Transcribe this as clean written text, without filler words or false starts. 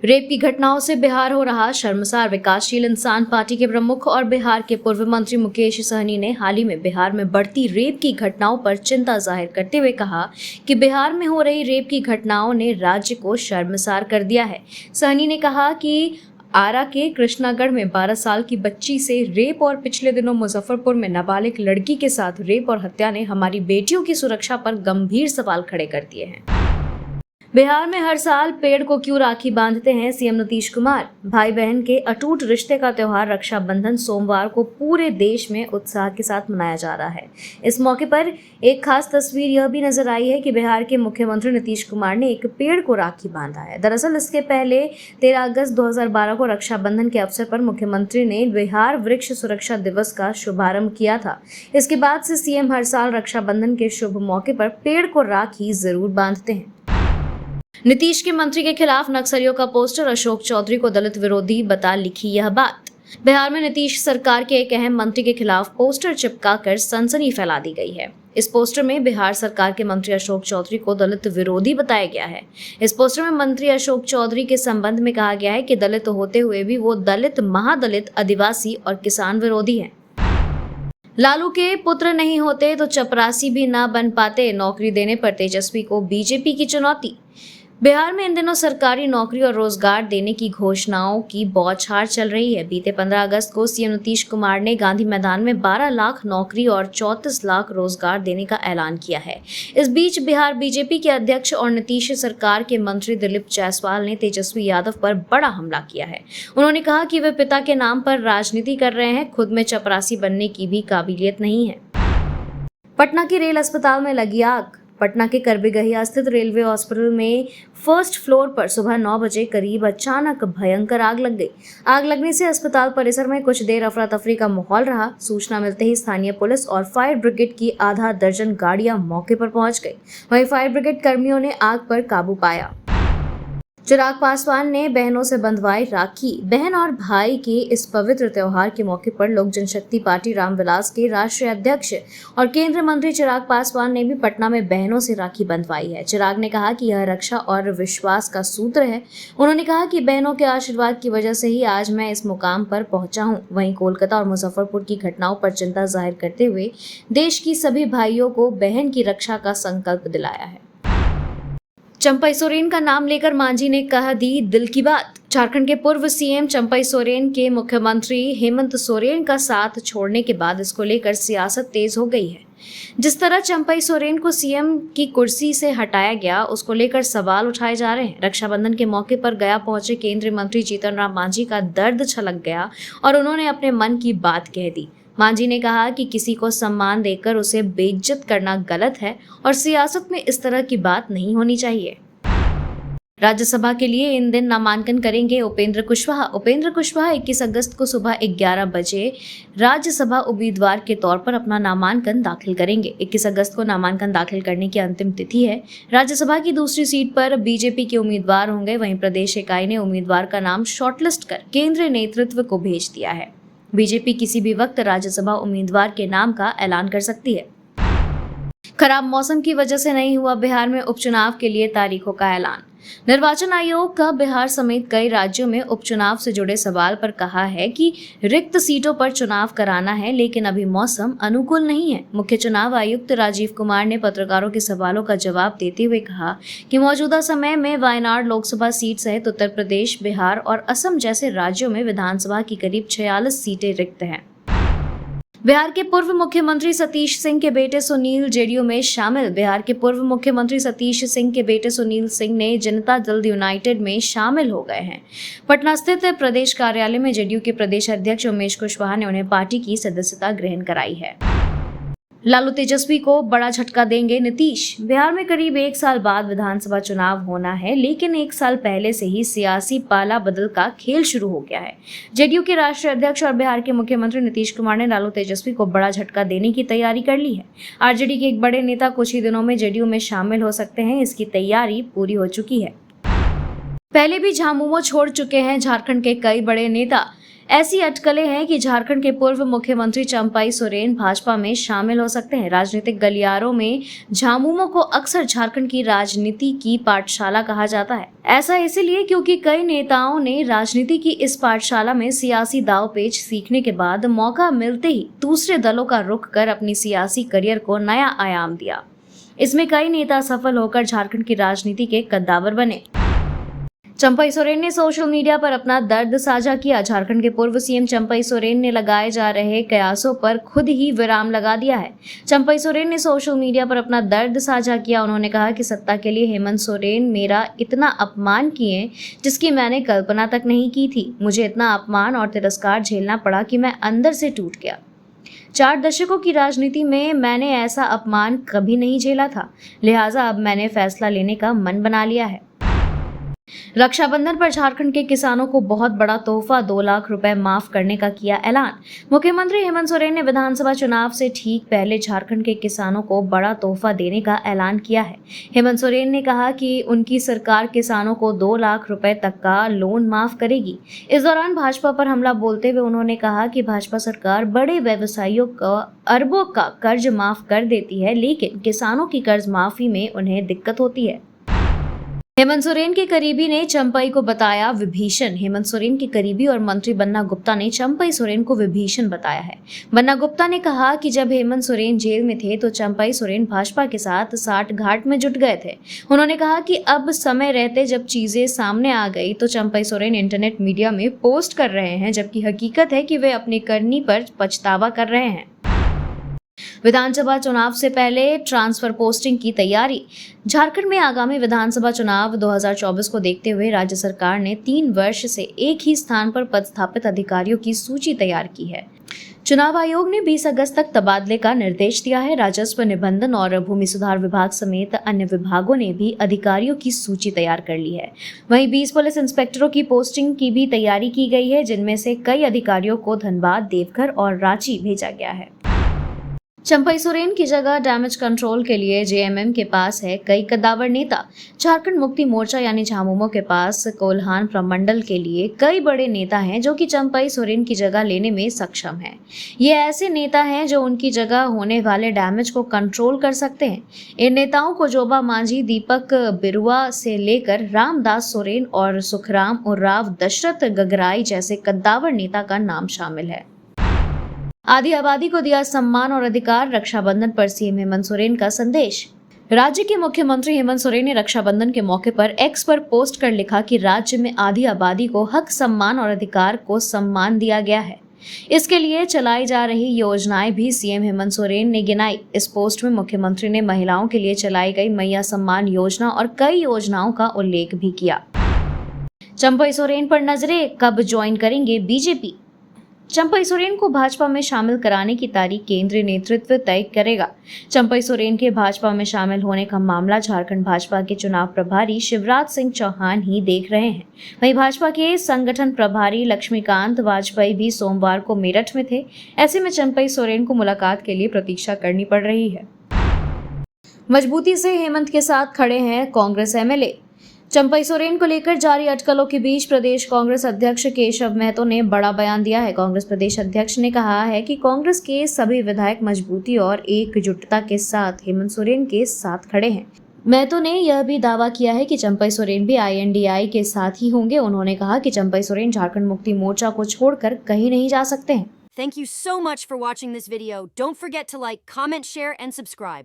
Rape की घटनाओं से बिहार हो रहा शर्मसार। विकासशील इंसान पार्टी के प्रमुख और बिहार के पूर्व मंत्री मुकेश सहनी ने हाल ही में बिहार में बढ़ती रेप की घटनाओं पर चिंता जाहिर करते हुए कहा कि बिहार में हो रही रेप की घटनाओं ने राज्य को शर्मसार कर दिया है। सहनी ने कहा कि आरा के कृष्णागढ़ में 12 साल की बच्ची से रेप और पिछले दिनों मुजफ्फरपुर में नाबालिग लड़की के साथ रेप और हत्या ने हमारी बेटियों की सुरक्षा पर गंभीर सवाल खड़े कर दिए हैं। बिहार में हर साल पेड़ को क्यों राखी बांधते हैं सीएम नीतीश कुमार। भाई बहन के अटूट रिश्ते का त्योहार रक्षाबंधन सोमवार को पूरे देश में उत्साह के साथ मनाया जा रहा है। इस मौके पर एक खास तस्वीर यह भी नजर आई है कि बिहार के मुख्यमंत्री नीतीश कुमार ने एक पेड़ को राखी बांधा है। दरअसल इसके पहले 13 अगस्त 2012 को रक्षाबंधन के अवसर पर मुख्यमंत्री ने बिहार वृक्ष सुरक्षा दिवस का शुभारंभ किया था। इसके बाद से सीएम हर साल रक्षाबंधन के शुभ मौके पर पेड़ को राखी जरूर बांधते हैं। नीतीश के मंत्री के खिलाफ नक्सलियों का पोस्टर, अशोक चौधरी को दलित विरोधी बता लिखी यह बात। बिहार में नीतीश सरकार के एक अहम मंत्री के खिलाफ पोस्टर चिपकाकर सनसनी फैला दी गई है। इस पोस्टर में बिहार सरकार के मंत्री अशोक चौधरी को दलित विरोधी बताया गया है। इस पोस्टर में मंत्री अशोक चौधरी के संबंध में कहा गया है कि दलित होते हुए भी वो दलित, महादलित, आदिवासी और किसान विरोधी हैं। लालू के पुत्र नहीं होते तो चपरासी भी ना बन पाते, नौकरी देने पर तेजस्वी को बीजेपी की चुनौती। बिहार में इन दिनों सरकारी नौकरी और रोजगार देने की घोषणाओं की बौछार चल रही है। बीते 15 अगस्त को सीएम नीतीश कुमार ने गांधी मैदान में 12 लाख नौकरी और 34 लाख रोजगार देने का ऐलान किया है। इस बीच बिहार बीजेपी के अध्यक्ष और नीतीश सरकार के मंत्री दिलीप जायसवाल ने तेजस्वी यादव पर बड़ा हमला किया है। उन्होंने कहा कि वे पिता के नाम पर राजनीति कर रहे हैं, खुद में चपरासी बनने की भी काबिलियत नहीं है। पटना के रेल अस्पताल में लगी आग। पटना के करबीगहिया स्थित रेलवे हॉस्पिटल में फर्स्ट फ्लोर पर सुबह 9 बजे करीब अचानक भयंकर आग लग गई। आग लगने से अस्पताल परिसर में कुछ देर अफरा तफरी का माहौल रहा। सूचना मिलते ही स्थानीय पुलिस और फायर ब्रिगेड की आधा दर्जन गाड़ियां मौके पर पहुंच गई। वहीं फायर ब्रिगेड कर्मियों ने आग पर काबू पाया। चिराग पासवान ने बहनों से बंधवाई राखी। बहन और भाई के इस पवित्र त्योहार के मौके पर लोक जनशक्ति पार्टी रामविलास के राष्ट्रीय अध्यक्ष और केंद्रीय मंत्री चिराग पासवान ने भी पटना में बहनों से राखी बंधवाई है। चिराग ने कहा कि यह रक्षा और विश्वास का सूत्र है। उन्होंने कहा कि बहनों के आशीर्वाद की वजह से ही आज मैं इस मुकाम पर पहुंचा हूं। वहीं कोलकाता और मुजफ्फरपुर की घटनाओं पर चिंता जाहिर करते हुए देश की सभी भाइयों को बहन की रक्षा का संकल्प दिलाया है। चंपई सोरेन का नाम लेकर मांझी ने कह दी दिल की बात। झारखंड के पूर्व सीएम चंपई सोरेन के मुख्यमंत्री हेमंत सोरेन का साथ छोड़ने के बाद इसको लेकर सियासत तेज हो गई है। जिस तरह चंपई सोरेन को सीएम की कुर्सी से हटाया गया, उसको लेकर सवाल उठाए जा रहे हैं। रक्षाबंधन के मौके पर गया पहुंचे केंद्रीय मंत्री जीतन राम मांझी का दर्द छलक गया और उन्होंने अपने मन की बात कह दी। मांझी ने कहा कि किसी को सम्मान देकर उसे बेइज्जत करना गलत है और सियासत में इस तरह की बात नहीं होनी चाहिए। राज्यसभा के लिए इन दिन नामांकन करेंगे उपेंद्र कुशवाहा। उपेंद्र कुशवाहा 21 अगस्त को सुबह 11 बजे राज्यसभा उम्मीदवार के तौर पर अपना नामांकन दाखिल करेंगे। 21 अगस्त को नामांकन दाखिल करने की अंतिम तिथि है। राज्यसभा की दूसरी सीट पर बीजेपी के उम्मीदवार होंगे। वहीं प्रदेश इकाई ने उम्मीदवार का नाम शॉर्टलिस्ट कर केंद्रीय नेतृत्व को भेज दिया है। बीजेपी किसी भी वक्त राज्यसभा उम्मीदवार के नाम का ऐलान कर सकती है। खराब मौसम की वजह से नहीं हुआ बिहार में उपचुनाव के लिए तारीखों का ऐलान। निर्वाचन आयोग का बिहार समेत कई राज्यों में उपचुनाव से जुड़े सवाल पर कहा है कि रिक्त सीटों पर चुनाव कराना है, लेकिन अभी मौसम अनुकूल नहीं है। मुख्य चुनाव आयुक्त राजीव कुमार ने पत्रकारों के सवालों का जवाब देते हुए कहा कि मौजूदा समय में वायनाड लोकसभा सीट सहित उत्तर प्रदेश, बिहार और असम जैसे राज्यों में विधानसभा की करीब 46 सीटें रिक्त हैं। बिहार के पूर्व मुख्यमंत्री सतीश सिंह के बेटे सुनील जेडीयू में शामिल। बिहार के पूर्व मुख्यमंत्री सतीश सिंह के बेटे सुनील सिंह ने जनता दल यूनाइटेड में शामिल हो गए हैं। पटना स्थित प्रदेश कार्यालय में जेडीयू के प्रदेश अध्यक्ष उमेश कुशवाहा ने उन्हें पार्टी की सदस्यता ग्रहण कराई है। लालू तेजस्वी को बड़ा झटका देंगे नीतीश। बिहार में करीब 1 साल बाद विधानसभा चुनाव होना है, लेकिन 1 साल पहले से ही सियासी पाला बदल का खेल शुरू हो गया है। जेडीयू के राष्ट्रीय अध्यक्ष और बिहार के मुख्यमंत्री नीतीश कुमार ने लालू तेजस्वी को बड़ा झटका देने की तैयारी कर ली है। आरजेडी के एक बड़े नेता कुछ ही दिनों में जेडीयू में शामिल हो सकते हैं। इसकी तैयारी पूरी हो चुकी है। पहले भी झामुमो छोड़ चुके हैं झारखंड के कई बड़े नेता। ऐसी अटकलें हैं कि झारखंड के पूर्व मुख्यमंत्री चंपाई सोरेन भाजपा में शामिल हो सकते हैं। राजनीतिक गलियारों में झामुमो को अक्सर झारखंड की राजनीति की पाठशाला कहा जाता है। ऐसा इसीलिए क्योंकि कई नेताओं ने राजनीति की इस पाठशाला में सियासी दांवपेच सीखने के बाद मौका मिलते ही दूसरे दलों का रुख कर अपनी सियासी करियर को नया आयाम दिया। इसमें कई नेता सफल होकर झारखंड की राजनीति के कद्दावर बने। चंपाई सोरेन ने सोशल मीडिया पर अपना दर्द साझा किया। झारखंड के पूर्व सीएम चंपाई सोरेन ने लगाए जा रहे कयासों पर खुद ही विराम लगा दिया है। चंपाई सोरेन ने सोशल मीडिया पर अपना दर्द साझा किया। उन्होंने कहा कि सत्ता के लिए हेमंत सोरेन मेरा इतना अपमान किए जिसकी मैंने कल्पना तक नहीं की थी। मुझे इतना अपमान और तिरस्कार झेलना पड़ा कि मैं अंदर से टूट गया। 4 दशकों की राजनीति में मैंने ऐसा अपमान कभी नहीं झेला था, लिहाजा अब मैंने फैसला लेने का मन बना लिया है। रक्षाबंधन पर झारखंड के किसानों को बहुत बड़ा तोहफा 2 लाख रुपए माफ करने का किया ऐलान। मुख्यमंत्री हेमंत सोरेन ने विधानसभा चुनाव से ठीक पहले झारखंड के किसानों को बड़ा तोहफा देने का ऐलान किया है। हेमंत सोरेन ने कहा कि उनकी सरकार किसानों को 2 लाख रुपए तक का लोन माफ करेगी। इस दौरान भाजपा पर हमला बोलते हुए उन्होंने कहा कि भाजपा सरकार बड़े व्यवसायियों का अरबों का कर्ज माफ कर देती है, लेकिन किसानों की कर्ज माफी में उन्हें दिक्कत होती है। हेमंत सोरेन के करीबी ने चंपाई को बताया विभीषण। हेमंत सोरेन के करीबी और मंत्री बन्ना गुप्ता ने चंपाई सोरेन को विभीषण बताया है। बन्ना गुप्ता ने कहा कि जब हेमंत सोरेन जेल में थे तो चंपाई सोरेन भाजपा के साथ साठ घाट में जुट गए थे। उन्होंने कहा कि अब समय रहते जब चीजें सामने आ गई तो चंपाई सोरेन इंटरनेट मीडिया में पोस्ट कर रहे हैं, जबकि हकीकत है कि वे अपनी करनी पर पछतावा कर रहे हैं। विधानसभा चुनाव से पहले ट्रांसफर पोस्टिंग की तैयारी। झारखंड में आगामी विधानसभा चुनाव 2024 को देखते हुए राज्य सरकार ने 3 वर्ष से एक ही स्थान पर पदस्थापित अधिकारियों की सूची तैयार की है। चुनाव आयोग ने 20 अगस्त तक तबादले का निर्देश दिया है। राजस्व, निबंधन और भूमि सुधार विभाग समेत अन्य विभागों ने भी अधिकारियों की सूची तैयार कर ली है। वहीं 20 पुलिस इंस्पेक्टरों की पोस्टिंग की भी तैयारी की गई है, जिनमें से कई अधिकारियों को धनबाद, देवघर और रांची भेजा गया है। चंपाई सोरेन की जगह डैमेज कंट्रोल के लिए जेएमएम के पास है कई कद्दावर नेता। झारखंड मुक्ति मोर्चा यानी झामुमो के पास कोल्हान प्रमंडल के लिए कई बड़े नेता हैं जो कि चंपाई सोरेन की जगह लेने में सक्षम हैं। ये ऐसे नेता हैं जो उनकी जगह होने वाले डैमेज को कंट्रोल कर सकते हैं। इन नेताओं को जोबा मांझी, दीपक बिरुआ से लेकर रामदास सोरेन और सुखराम उर्राव, दशरथ गगराई जैसे कद्दावर नेता का नाम शामिल है। आदि आबादी को दिया सम्मान और अधिकार। रक्षाबंधन पर सीएम हेमंत सोरेन का संदेश। राज्य के मुख्यमंत्री हेमंत सोरेन ने रक्षाबंधन के मौके पर एक्स पर पोस्ट कर लिखा कि राज्य में आदि आबादी को हक, सम्मान और अधिकार को सम्मान दिया गया है। इसके लिए चलाई जा रही योजनाएं भी सीएम हेमंत सोरेन ने गिनाई। इस पोस्ट में मुख्यमंत्री ने महिलाओं के लिए चलाई गई मैया सम्मान योजना और कई योजनाओं का उल्लेख भी किया। चंपाई सोरेन पर नजरें, कब ज्वाइन करेंगे बीजेपी। चंपाई सोरेन को भाजपा में शामिल कराने की तारीख केंद्रीय नेतृत्व तय करेगा। चंपाई सोरेन के भाजपा में शामिल होने का मामला झारखंड भाजपा के चुनाव प्रभारी शिवराज सिंह चौहान ही देख रहे हैं। वहीं भाजपा के संगठन प्रभारी लक्ष्मीकांत वाजपेयी भी सोमवार को मेरठ में थे। ऐसे में चंपाई सोरेन को मुलाकात के लिए प्रतीक्षा करनी पड़ रही है। मजबूती से हेमंत के साथ खड़े हैं कांग्रेस एमएलए। चंपाई सोरेन को लेकर जारी अटकलों के बीच प्रदेश कांग्रेस अध्यक्ष केशव महतो ने बड़ा बयान दिया है। कांग्रेस प्रदेश अध्यक्ष ने कहा है कि कांग्रेस के सभी विधायक मजबूती और एकजुटता के साथ हेमंत सोरेन के साथ खड़े हैं। महतो ने यह भी दावा किया है कि चंपाई सोरेन भी आईएनडीआई के साथ ही होंगे। उन्होंने कहा कि चंपाई सोरेन झारखंड मुक्ति मोर्चा को छोड़कर कहीं नहीं जा सकते हैं। Thank you so much for watching this video. Don't forget to like, comment, share, and subscribe.